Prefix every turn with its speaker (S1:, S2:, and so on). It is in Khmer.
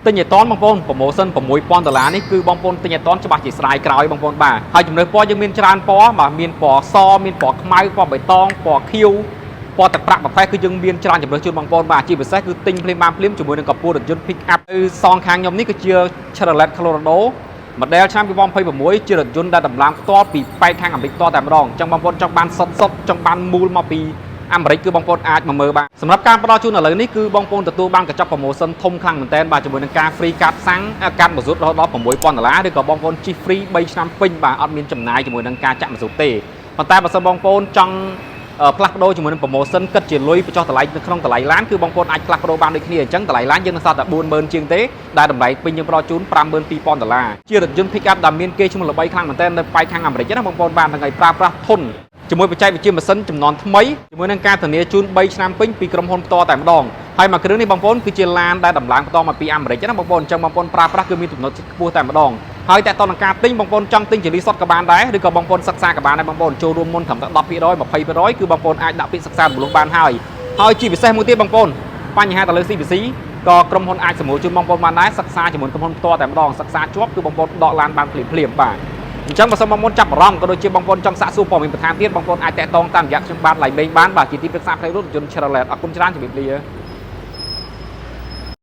S1: ទិញឲ្យតនបងប្អូនប្រម៉ូសិន$6000នេះគឺបងប្អូនទិញឲ្យតនច្បាស់ជាស្រាយក្រោយបងប្អូនបាទហើយជំរឿពណ៌យើងមានច្រើនពណ៌បាទមានពណ៌សមានពណ៌ខ្មៅពណ៌បៃតងពណ៌ខៀវពណ៌ទឹកប្រាក់ប្រភេទគឺយើងមានច្រើនជំរឿជូនបងប្អូនបាទជាពិសេសគឺទិញភ្លាមបានភ្លាមជាមួយនឹងកពស់រថយន្ត pick up គឺសងខាងខ្ញុំនេះគឺជា Chevrolet Colorado model ឆ្នាំ2026ជារថយន្តដែលដំឡើងផ្ទាល់ពីប៉ែកខាងអាមេរិកផ្ទាល់តែម្ដងអញ្ចឹងបងប្អូនចង់បានសុទ្ធចង់បានមូលមកពីអាមេរិកគឺបងប្អូនអាចមកមើលបានសម្រាប់ការផ្ដល់ជូនឥឡូវនេះគឺបងប្អូនទទួលបានកញ្ចប់ promotion ធំខ្លាំងមែនទែនបាទជាមួយនឹងការ free កាតសាំងកាតម៉ាស៊ូតរហូតដល់$6000ឬក៏បងប្អូនជិះ free 3ឆ្នាំពេញបាទអត់មានចំណាយជាមួយនឹងការចាក់ម៉ាស៊ូតទេប៉ុន្តែបើសិនបងប្អូនចង់ផ្លាស់ប្ដូរជាមួយនឹង promotion គិតជាលុយបញ្ចុះតម្លៃនៅក្នុងតម្លៃឡានគឺបងប្អូនអាចផ្លាស់ប្ដូរបានដូចគ្នាអញ្ចឹងតម្លៃឡានយើងនៅសល់តែ40000ជាងទេដែលតម្លៃពេញយើងផ្ដល់ជូន$52000ជារថយន្ត pick up ដែលមានគេឈ្មោះល្បីខ្លាំងមែនទែននៅប៉ែកខាងអាមេរិកណាបងប្អូនបានថ្ងៃប្រើប្រាស់ធន់ជាមួយបច្ចេកវិទ្យាម៉ាស៊ីនចំនួនថ្មីជាមួយនឹងការធានាជូន3ឆ្នាំពេញពីក្រុមហ៊ុនផ្ទាល់តែម្ដងហើយមួយគ្រឿងនេះបងប្អូនគឺជាឡានដែលដំឡើងផ្ទាល់មកពីអាមេរិកណាបងប្អូនអញ្ចឹងបងប្អូនប្រើប្រាស់គឺមានទំនុកចិត្តខ្ពស់តែម្ដងហើយតែតទៅនឹងការទិញបងប្អូនចង់ទិញជាលីសុតក៏បានដែរឬក៏បងប្អូនសិក្សាក៏បានដែរបងប្អូនចូលរួមមុនត្រឹមតែ10% 20%គឺបងប្អូនអាចដាក់ពាក្យសិក្សារំលោះបានហើយជាពិសេសមួយទៀតបងប្អូនបញ្ហាទៅលើ CVC ក៏ក្រុមហ៊ុនអាចសម្រួលជូនបងប្អូនបានដែរសិក្សាជាមួយក្រុមហ៊ុនផ្ទាល់តែម្ដងសិក្សាជាប់គឺបងប្អូនដកឡានបានភ្លាមបាទអញ្ចឹងបើសិនបងប្អូនចាប់អារម្មណ៍ក៏ដូចជាបងប្អូនចង់សាកសួរព័ត៌មានបន្ថែមទៀតបងប្អូនអាចតាក់ទងតាមរយៈខ្ញុំបាទឡៃលេងបានបាទជាទីប្រឹក្សាផ្នែករថយន្ត Chevrolet អរគុណច្រើនជម្រាបលា